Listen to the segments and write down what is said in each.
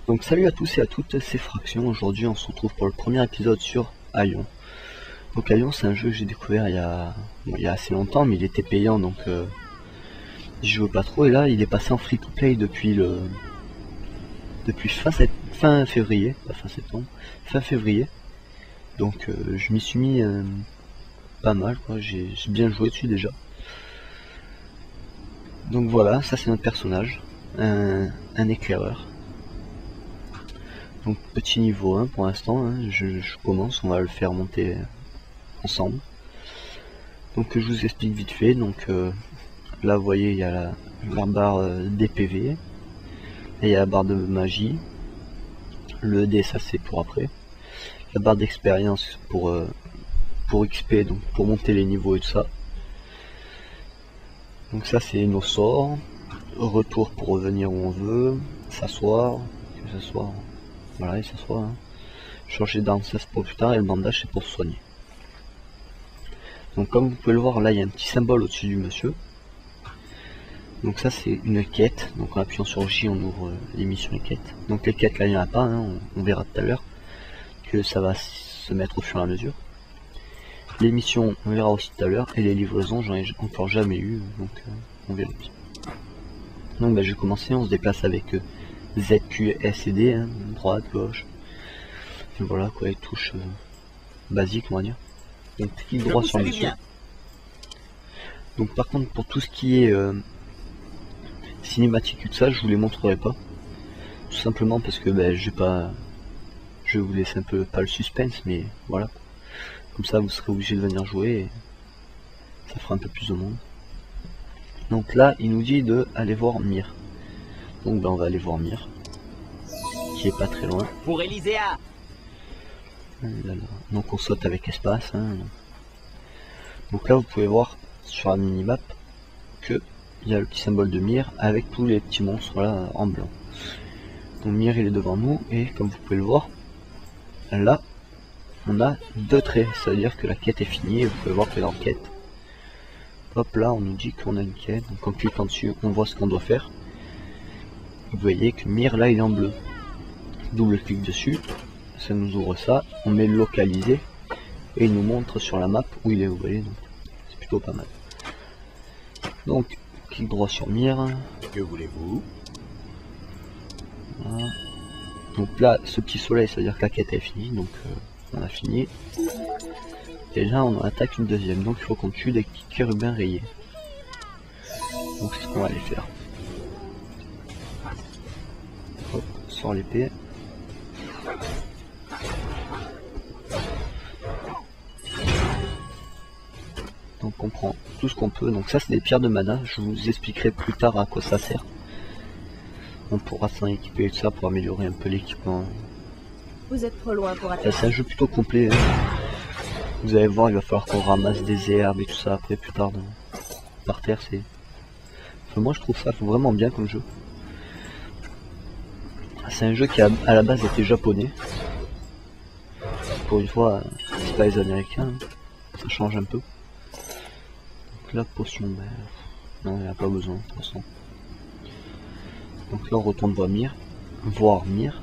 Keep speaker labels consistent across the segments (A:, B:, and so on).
A: Donc salut à tous et à toutes, c'est Fraction. Aujourd'hui on se retrouve pour le premier épisode sur Aion. Donc Aion, c'est un jeu que j'ai découvert il y a assez longtemps, mais il était payant, donc j'y jouais pas trop. Et là il est passé en free to play depuis fin février, pas fin septembre, fin février. Donc je m'y suis mis pas mal, quoi. J'ai bien joué dessus déjà. Donc voilà, ça c'est notre personnage, un éclaireur. Donc petit niveau 1 pour l'instant, hein, je commence, on va le faire monter ensemble. Donc je vous explique vite fait. Donc là vous voyez, il y a la barre DPV, et il y a la barre de magie, le D ça c'est pour après, la barre d'expérience pour XP, donc pour monter les niveaux et tout ça. Donc ça c'est nos sorts, retour pour revenir où on veut, s'asseoir, voilà, et s'asseoir, hein. Changer d'arme ça c'est pour plus tard, et le bandage c'est pour se soigner. Donc comme vous pouvez le voir, là il y a un petit symbole au-dessus du monsieur. Donc ça c'est une quête, donc en appuyant sur J on ouvre les missions et quêtes. Donc les quêtes là il n'y en a pas, hein, on verra tout à l'heure que ça va se mettre au fur et à mesure. Les missions on verra aussi tout à l'heure, et les livraisons j'en ai encore jamais eu, donc on verra aussi. Donc bah, je vais commencer, on se déplace avec Z, Q, S et D, hein, droite, gauche, et voilà quoi, les touches basiques on va dire. Donc clic droit sur mission. Donc par contre pour tout ce qui est cinématique et tout ça, je vous les montrerai pas, tout simplement parce que je vais vous laisser un peu, pas le suspense, mais voilà, comme ça vous serez obligé de venir jouer et ça fera un peu plus de monde. Donc là il nous dit de aller voir Mir, donc on va aller voir Mir qui est pas très loin.
B: Pour Elyséa.
A: Donc on saute avec espace, hein. Donc là vous pouvez voir sur la minimap que il y a le petit symbole de Mir avec tous les petits monstres là en blanc. Donc Mir il est devant nous, et comme vous pouvez le voir, là on a deux traits, ça veut dire que la quête est finie, et vous pouvez voir que dans quête, hop là on nous dit qu'on a une quête, donc en cliquant dessus on voit ce qu'on doit faire. Vous voyez que Mir là il est en bleu, double clic dessus, ça nous ouvre ça, on met localiser et il nous montre sur la map où il est, vous voyez, donc c'est plutôt pas mal. Donc clic droit sur Mir.
B: Que voulez-vous?
A: Voilà. Donc là ce petit soleil ça veut dire que la quête est finie, donc on a fini. Et là on en attaque une deuxième, donc il faut qu'on tue des chérubins rayés. Donc c'est ce qu'on va aller faire. Hop, sort l'épée. Donc on prend tout ce qu'on peut. Donc ça c'est des pierres de mana, je vous expliquerai plus tard à quoi ça sert. On pourra s'en équiper et tout ça pour améliorer un peu l'équipement.
C: Vous êtes trop loin pour attaquer.
A: C'est un jeu plutôt complet, hein. Vous allez voir, il va falloir qu'on ramasse des herbes et tout ça après plus tard par terre. C'est, enfin, moi je trouve ça vraiment bien comme jeu. C'est un jeu qui à la base était japonais. Pour une fois c'est pas les américains, hein. Ça change un peu. La potion, non, il n'y a pas besoin de toute façon. Donc là on retourne voir Mir.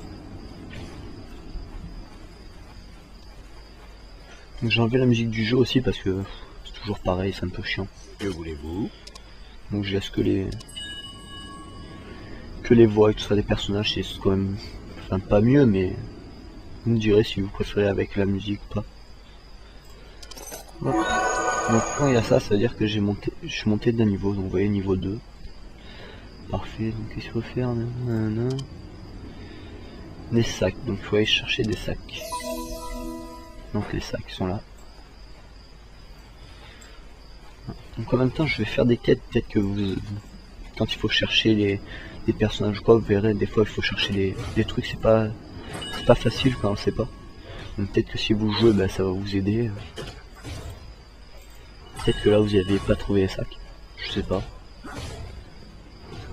A: Donc j'ai enlevé la musique du jeu aussi parce que c'est toujours pareil, c'est un peu chiant.
B: Que voulez-vous?
A: Donc je laisse que les voix et tout ça des personnages, c'est quand même, enfin pas mieux, mais vous me direz si vous préférez avec la musique ou pas. Hop. Donc quand il y a ça, ça veut dire que je suis monté d'un niveau, donc vous voyez niveau 2. Parfait, donc qu'est-ce qu'il faut faire? Des sacs, donc il faut aller chercher des sacs. Donc les sacs sont là. Donc en même temps je vais faire des quêtes, peut-être que quand il faut chercher les personnages quoi, vous verrez, des fois il faut chercher des trucs, c'est pas facile quand on sait pas. Donc peut-être que si vous jouez, ça va vous aider. Peut-être que là vous n'avez pas trouvé les sacs, je sais pas.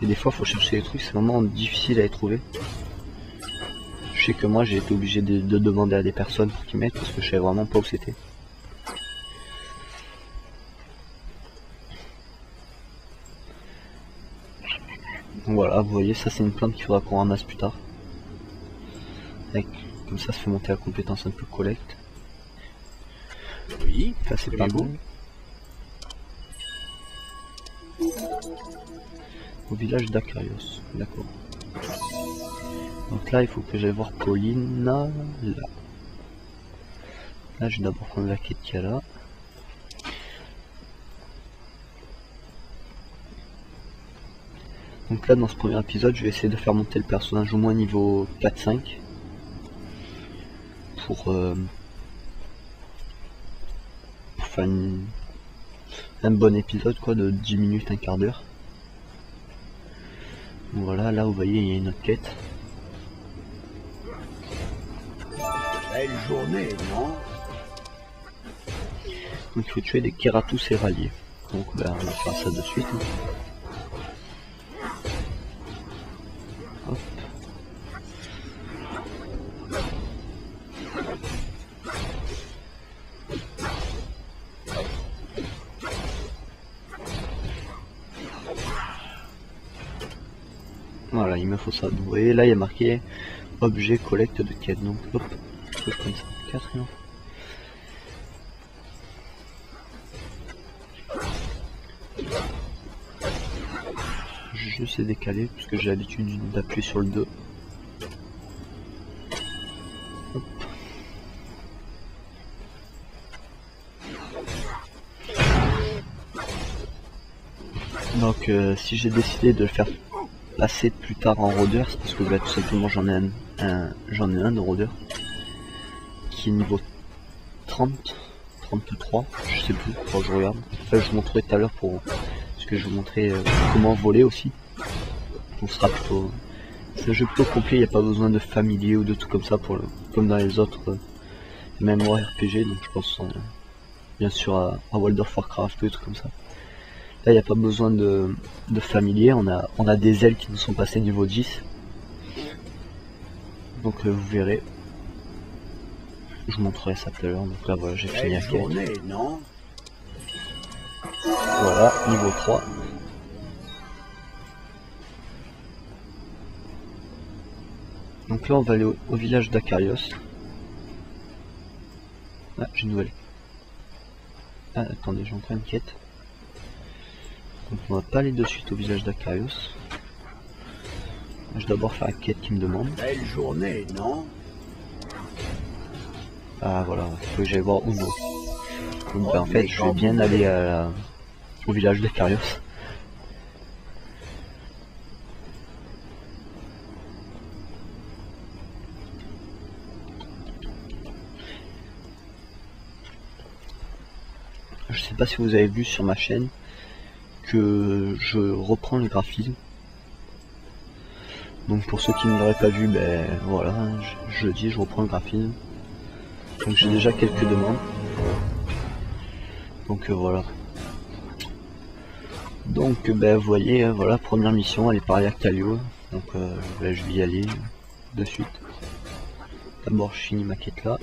A: Et des fois faut chercher les trucs, c'est vraiment difficile à les trouver. Je sais que moi j'ai été obligé de demander à des personnes pour qu'ils m'aident parce que je savais vraiment pas où c'était. Donc voilà, vous voyez, ça c'est une plante qu'il faudra qu'on ramasse plus tard. Comme ça fait monter la compétence un peu collecte.
B: Oui.
A: Ça c'est pas
B: Voulez-vous?
A: mal. Au village d'Acarios, d'accord. Donc là il faut que j'aille voir Paulina, là. Là je vais d'abord prendre la quête qu'il y a là. Donc là dans ce premier épisode je vais essayer de faire monter le personnage au moins niveau 4-5 pour faire un bon épisode quoi, de 10 minutes, un quart d'heure. Voilà, là vous voyez il y a une autre quête.
B: Belle journée, non?
A: Donc il faut tuer des Keratus et rallier. Donc ben, on va faire ça de suite. Hop. Voilà, il me faut ça. Vous voyez là il y a marqué objet collecte de quête. Donc hop, truc comme ça. 4 et je sais décaler parce que j'ai l'habitude d'appuyer sur le 2. Hop. Donc si j'ai décidé de le faire passer plus tard en rôdeur, c'est parce que bah, tout simplement j'en ai un de rôdeur qui est niveau 30, 33, je sais plus, quand je regarde. Enfin, je vous montrerai tout à l'heure parce que je vous montrer comment voler aussi. On sera plutôt, c'est un jeu plutôt complet, il n'y a pas besoin de familier ou de tout comme ça comme dans les autres MMORPG, donc je pense bien sûr à World of Warcraft ou des trucs comme ça. Là il n'y a pas besoin de familier, on a des ailes qui nous sont passées niveau 10. Donc vous verrez. Je vous montrerai ça tout à l'heure. Donc là voilà, j'ai fini la quête.
B: Non?
A: Voilà, niveau 3. Donc là on va aller au village d'Acarios. Ah, j'ai une nouvelle. Ah attendez, j'ai encore une quête. Donc on va pas aller de suite au village d'Acarios. Je vais d'abord faire la quête qui me demande.
B: Belle journée, non?
A: Ah voilà, il faut que j'aille voir Uno. Donc en fait je vais bien aller au village d'Acarios. Je sais pas si vous avez vu sur ma chaîne que je reprends le graphisme. Donc pour ceux qui ne l'auraient pas vu, ben voilà, je dis, je reprends le graphisme. Donc j'ai déjà quelques demandes. Donc voilà. Donc ben vous voyez, voilà, première mission, aller parler à Calio. Donc ben, je vais y aller de suite. D'abord je finis ma quête là.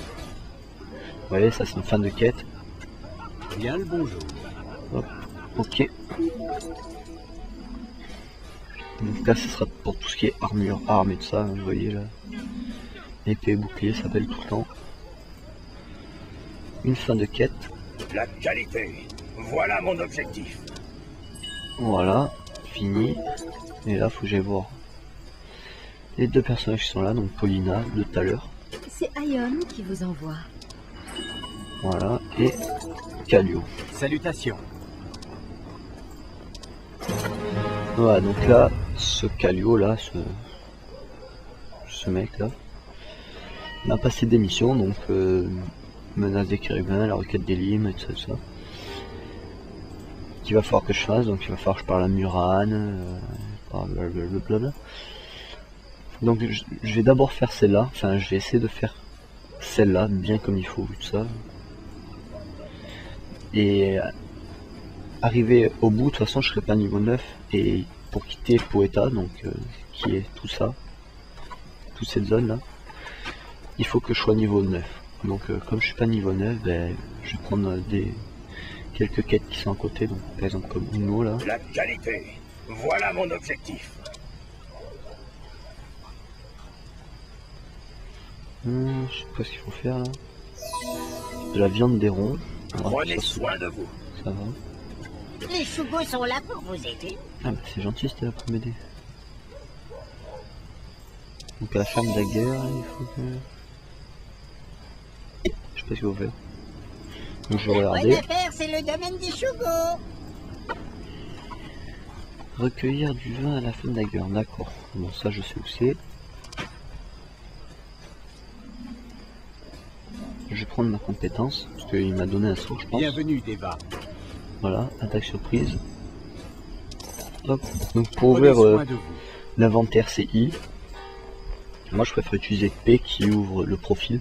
A: Vous voyez, ça c'est une fin de quête.
B: Bien le bonjour.
A: Hop, ok. Donc là ce sera pour tout ce qui est armure, armes et tout ça, vous voyez là. Épée, bouclier, ça s'appelle tout le temps. Une fin de quête.
B: La qualité. Voilà mon objectif.
A: Voilà, fini. Et là faut que j'aille voir les deux personnages qui sont là, donc Paulina de tout à l'heure.
C: C'est Aion qui vous envoie.
A: Voilà, et Calio.
B: Salutations.
A: Voilà, donc là, ce Calio là, ce mec là, m'a passé des missions, donc menace des Kérubins, la requête des limes, et tout ça. Qu'il va falloir que je fasse, donc il va falloir que je parle à Muran, blablabla. Donc je vais d'abord faire celle-là, enfin je vais essayer de faire celle-là bien comme il faut, tout ça. Et arriver au bout, de toute façon je serai pas niveau 9, et pour quitter Poeta, donc qui est tout ça, toute cette zone là, il faut que je sois niveau 9. Donc comme je suis pas niveau 9, ben, je vais prendre quelques quêtes qui sont à côté, donc par exemple comme Uno là.
B: La qualité. Voilà mon objectif.
A: Je sais pas ce qu'il faut faire là. De la viande des ronds.
B: Prenez soin de vous.
A: Ça va.
D: Les chougots sont là pour vous aider.
A: Ah bah c'est gentil, c'était là pour m'aider. Donc à la ferme d'Aguerre, il faut que... Je sais pas ce qu'il faut faire. Donc je vais regarder.
D: L'affaire, c'est le domaine des chougots.
A: Recueillir du vin à la ferme d'Aguerre, d'accord. Bon ça je sais où c'est. Je vais prendre ma compétence, parce qu'il m'a donné un sort je pense.
E: Bienvenue, Deva.
A: Voilà, attaque surprise. Hop, donc pour
E: Prenez
A: ouvrir
E: soin de vous.
A: l'inventaire c'est I. Moi je préfère utiliser P qui ouvre le profil.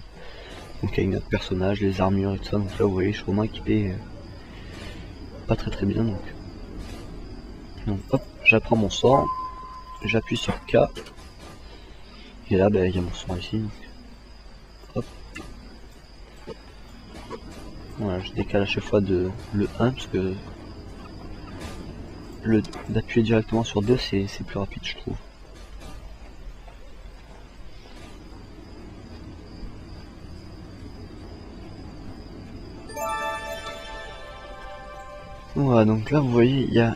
A: Donc avec notre personnage, les armures et tout ça. Donc là vous voyez je suis vraiment équipé pas très bien donc hop, j'apprends mon sort. J'appuie sur K. Et là il y a mon sort ici. Donc, hop. Voilà, je décale à chaque fois de le 1 parce que d'appuyer directement sur 2 c'est plus rapide je trouve. Voilà, donc là vous voyez il y a...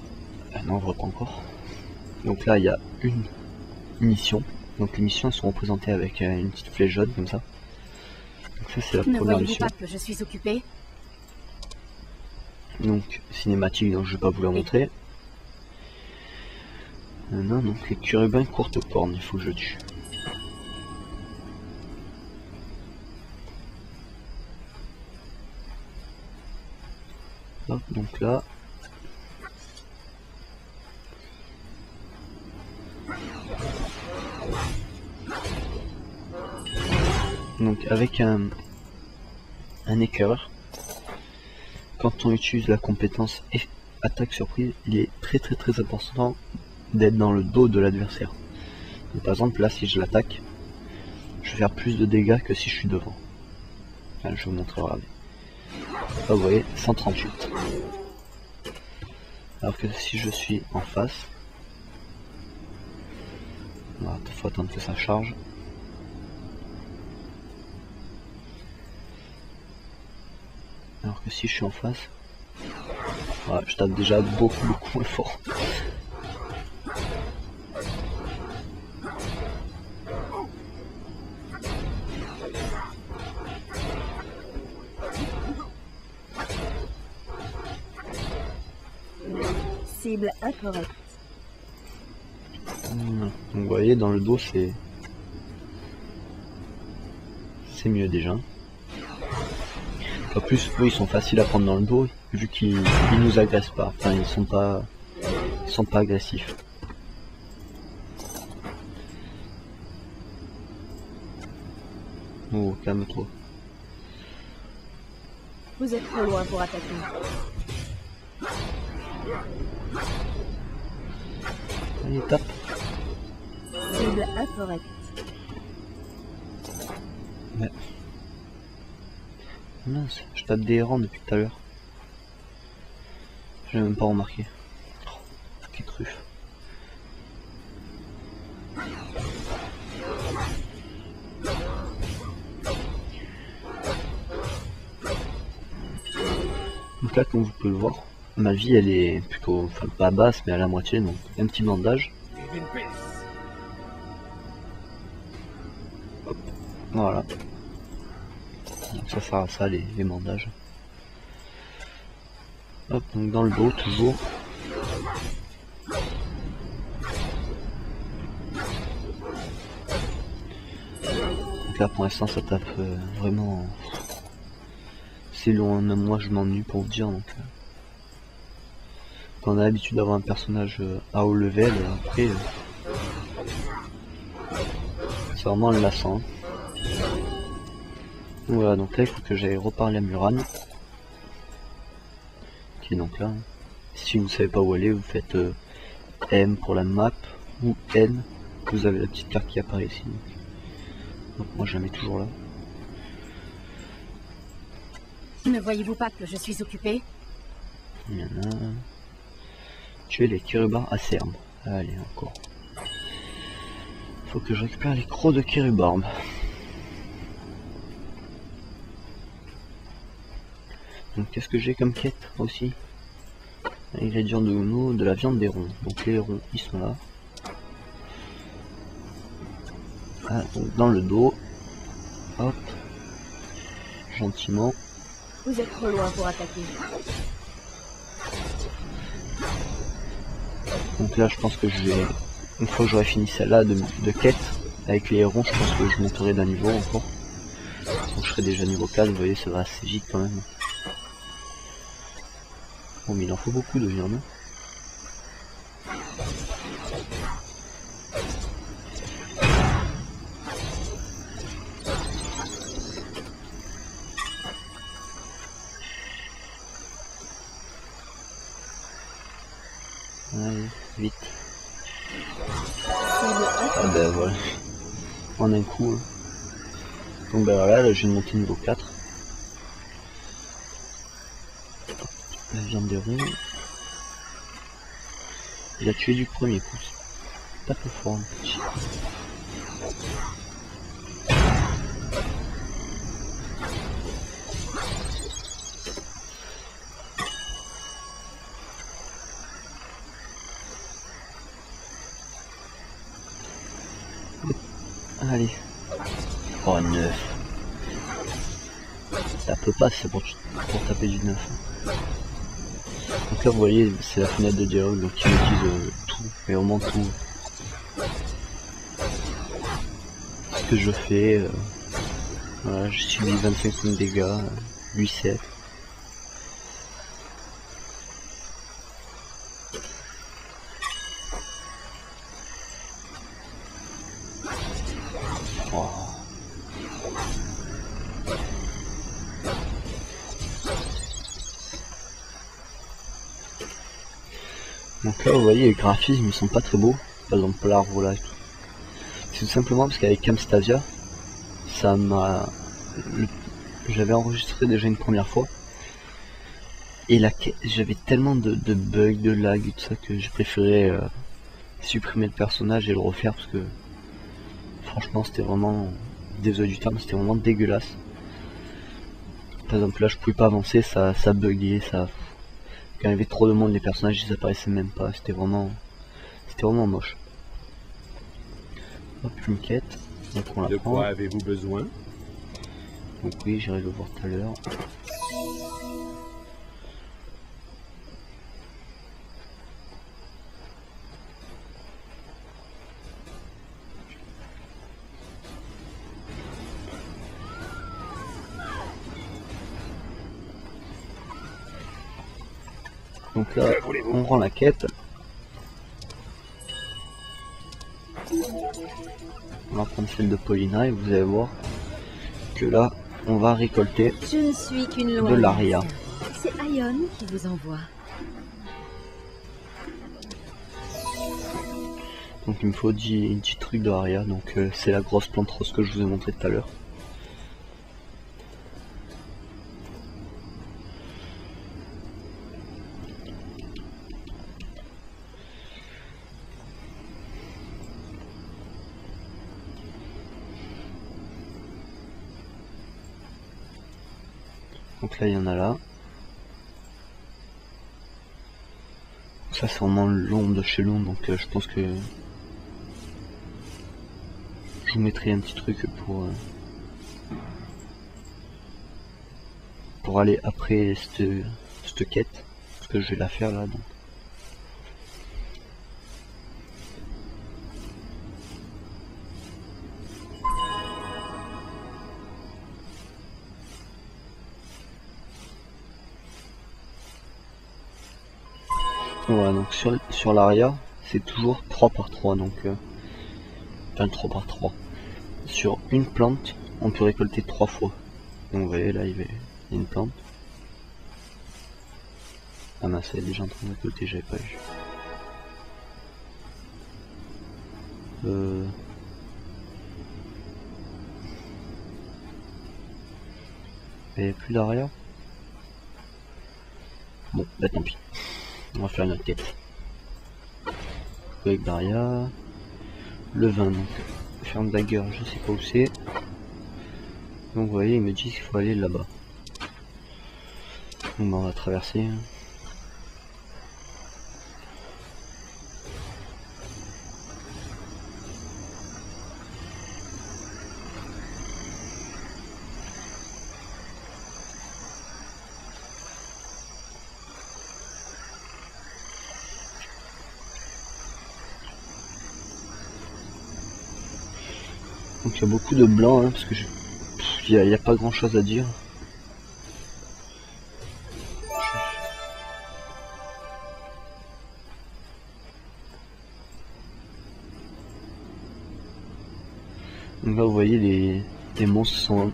A: Ah non on voit pas encore. Donc là il y a une mission. Donc les missions elles sont représentées avec une petite flèche jaune comme ça. Donc ça c'est la
C: Ne
A: première
C: voyez-vous
A: mission.
C: pas que je suis occupée?
A: Donc cinématique, donc je vais pas vous la montrer. Non, donc les chérubins courte corne, il faut que je tue. Hop, donc là. Donc avec un écœureur, quand on utilise la compétence attaque surprise, il est très important d'être dans le dos de l'adversaire. Par exemple là si je l'attaque, je vais faire plus de dégâts que si je suis devant. Là, je vais vous montrer, regardez. Là, vous voyez 138. Alors que si je suis en face, voilà, il faut attendre que ça charge. Alors que si je suis en face, voilà, je tape déjà beaucoup moins fort.
C: Cible incorrecte.
A: Donc vous voyez dans le dos c'est mieux déjà. En plus eux ils sont faciles à prendre dans le dos vu qu'ils nous agressent pas. Enfin ils sont pas agressifs. Oh calme-toi.
C: Vous êtes trop loin pour attaquer.
A: Allez tape.
C: Cible incorrecte.
A: Ouais. Mince, je tape des errants depuis tout à l'heure. J'ai même pas remarqué. Oh, quelle truffe. Donc là comme vous pouvez le voir, ma vie elle est plutôt, enfin pas basse mais à la moitié, donc un petit bandage. Hop. Voilà. Donc ça sert à ça les bandages. Hop, donc dans le dos toujours. Donc là pour l'instant ça tape vraiment. C'est long, même moi je m'ennuie pour vous dire. Donc quand on a l'habitude d'avoir un personnage à haut level, après c'est vraiment lassant. Voilà, donc là il faut que j'aille reparler à Muran. Qui est donc là. Si vous savez pas où aller, vous faites M pour la map ou N. Vous avez la petite carte qui apparaît ici. Donc moi je la mets toujours là.
C: Ne voyez-vous pas que je suis occupée?
A: Il y en a. Tuer les chérubins à Serbe. Allez, encore. Faut que je récupère les crocs de chérubins. Donc qu'est-ce que j'ai comme quête aussi? Ingrédients de Uno, de la viande des ronds. Donc les ronds ils sont là. Ah, donc dans le dos. Hop. Gentiment.
C: Vous êtes trop loin pour attaquer.
A: Donc là je pense que je vais. Une fois que j'aurai fini celle-là de quête avec les ronds, je pense que je monterai d'un niveau encore. Donc je serai déjà niveau 4, vous voyez ça va assez vite quand même. Bon mais il en faut beaucoup de viande. Allez, vite. Ah ben voilà. En un coup. Hein. Donc ben voilà, là je viens de monter niveau 4. La viande de ronds. Il a tué du premier coup. Pas peu fort. Hein. Allez. Oh 9. Ça peut pas, c'est pour taper du 9. Donc là vous voyez c'est la fenêtre de dialogue, donc il utilise tout, et vraiment tout. Ce que je fais, voilà, je subis 25 points de dégâts, lui 7. Oh. Donc là vous voyez les graphismes ils sont pas très beaux, par exemple l'arbre là et tout. C'est tout simplement parce qu'avec Camstasia, ça m'a... J'avais enregistré déjà une première fois. Et là j'avais tellement de bugs, de lag et tout ça que j'ai préféré supprimer le personnage et le refaire parce que franchement c'était vraiment, désolé du terme, c'était vraiment dégueulasse. Par exemple là je pouvais pas avancer, ça buguait, ça... Quand il y avait trop de monde les personnages ils apparaissaient même pas, c'était vraiment moche. Hop, une quête, donc on la
E: De
A: prend.
E: quoi avez-vous besoin?
A: Donc oui, j'irai le voir tout à l'heure. Donc là, on rend la quête. On va prendre celle de Paulina et vous allez voir que là, on va récolter
C: Je ne suis qu'une
A: de
C: loyale.
A: l'aria.
C: C'est Aion qui vous envoie.
A: Donc il me faut 10 trucs de aria. Donc c'est la grosse plante rose que je vous ai montré tout à l'heure. Donc là il y en a là. Ça c'est vraiment l'ombre de chez l'ombre, donc je pense que je vous mettrai un petit truc pour aller après cette quête, parce que je vais la faire là. Donc. Voilà, donc sur l'aria, c'est toujours 3 par 3, donc enfin 3 par 3. Sur une plante, on peut récolter 3 fois. Donc vous voyez là, il y a une plante. Ah mince, elle est déjà en train de récolter, j'avais pas vu. Il n'y a plus d'aria. Bon, bah tant pis. On va faire une autre quête. Avec Daria. Le 20 donc. Ferme Dagger, je sais pas où c'est. Donc vous voyez, ils me disent qu'il faut aller là-bas. Donc bah, on va traverser. Donc il y a beaucoup de blanc, hein, parce que il n'y a pas grand chose à dire. Donc là vous voyez les monstres sont...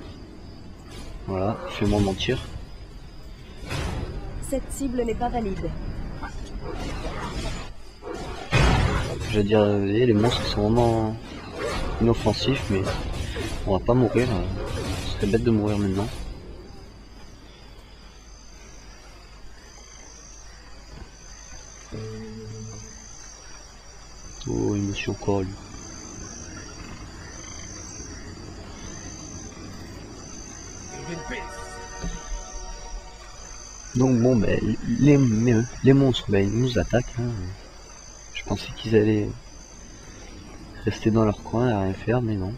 A: Voilà, fais-moi mentir.
C: Cette cible n'est pas valide.
A: Je veux dire, vous voyez, les monstres sont vraiment inoffensifs, mais on va pas mourir. Ce serait bête de mourir maintenant. Oh, il me suit encore lui. Donc bon, ben, les monstres, ben, ils nous attaquent. Hein. Je pensais qu'ils allaient rester dans leur coin à rien faire, mais non.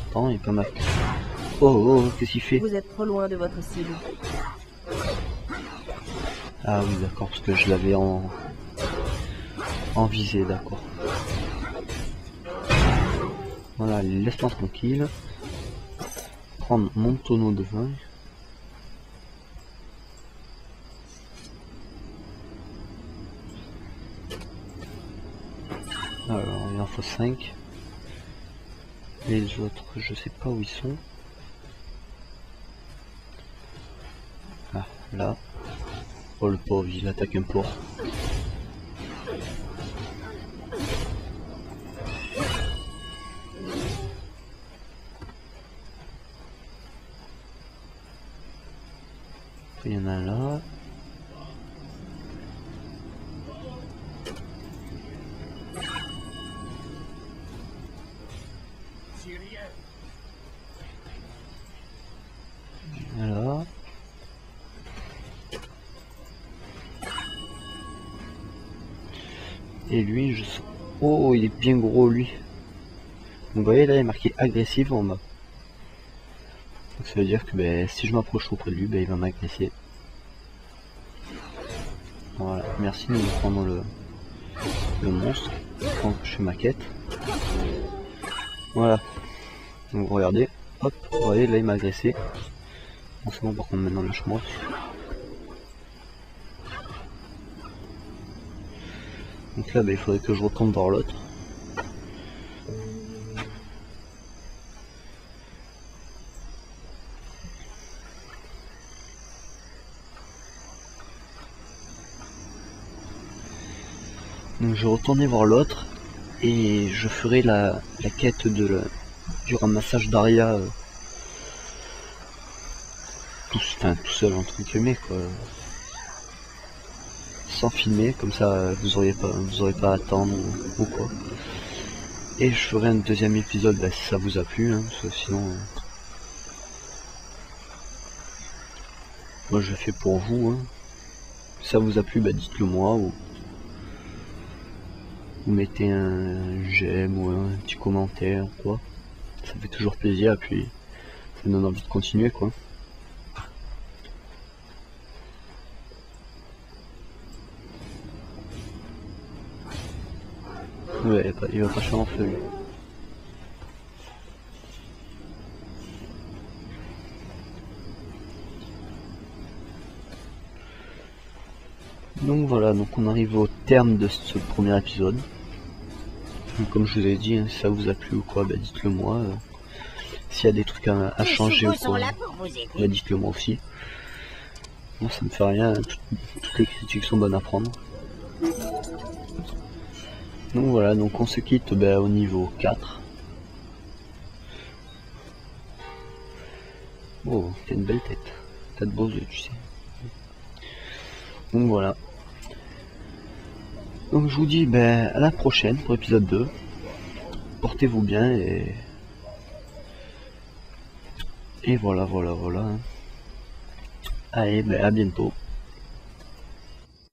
A: Attends, il est pas mal. Oh, qu'est-ce qu'il fait?
C: Vous êtes trop loin de votre cible.
A: Ah oui, d'accord, parce que je l'avais en visée, d'accord. Voilà, laisse-moi tranquille. Prendre mon tonneau de vin. Alors, il en faut 5. Les autres, je sais pas où ils sont. Ah, là. Oh le pauvre, il attaque un porc. Il y en a là. Voilà. Et lui, je... Oh, il est bien gros lui. Donc vous voyez là, il est marqué agressif en bas. Donc ça veut dire que ben, si je m'approche auprès de lui, ben, il va m'agresser. Voilà, merci de me prendre le monstre quand je fais ma quête. Voilà. Donc regardez, hop, vous voyez là il m'a agressé. Bon c'est bon, par contre maintenant lâche-moi. Donc là ben, il faudrait que je retourne voir l'autre. Donc je vais retourner voir l'autre et je ferai la quête du ramassage d'Aria tout seul entre guillemets quoi. Sans filmer, comme ça vous aurez pas à attendre ou quoi. Et je ferai un deuxième épisode bah, si ça vous a plu, hein, parce que sinon moi je fais pour vous. Hein. Si ça vous a plu, bah, dites-le moi ou mettez un j'aime ou un petit commentaire quoi. Ça fait toujours plaisir et puis ça donne envie de continuer quoi. Ouais, il va pas cher en feu lui. Donc voilà, donc on arrive au terme de ce premier épisode. Donc, comme je vous ai dit, hein, si ça vous a plu ou quoi, bah, dites-le moi. S'il y a des trucs à changer ou quoi, bah, dites-le moi aussi. Moi ça me fait rien, toutes les critiques sont bonnes à prendre. Donc voilà, donc on se quitte bah, au niveau 4. Oh, t'as une belle tête. T'as de beaux yeux, tu sais. Donc voilà. Donc je vous dis à la prochaine pour épisode 2. Portez-vous bien et Et voilà, voilà, voilà. Allez, ben à bientôt.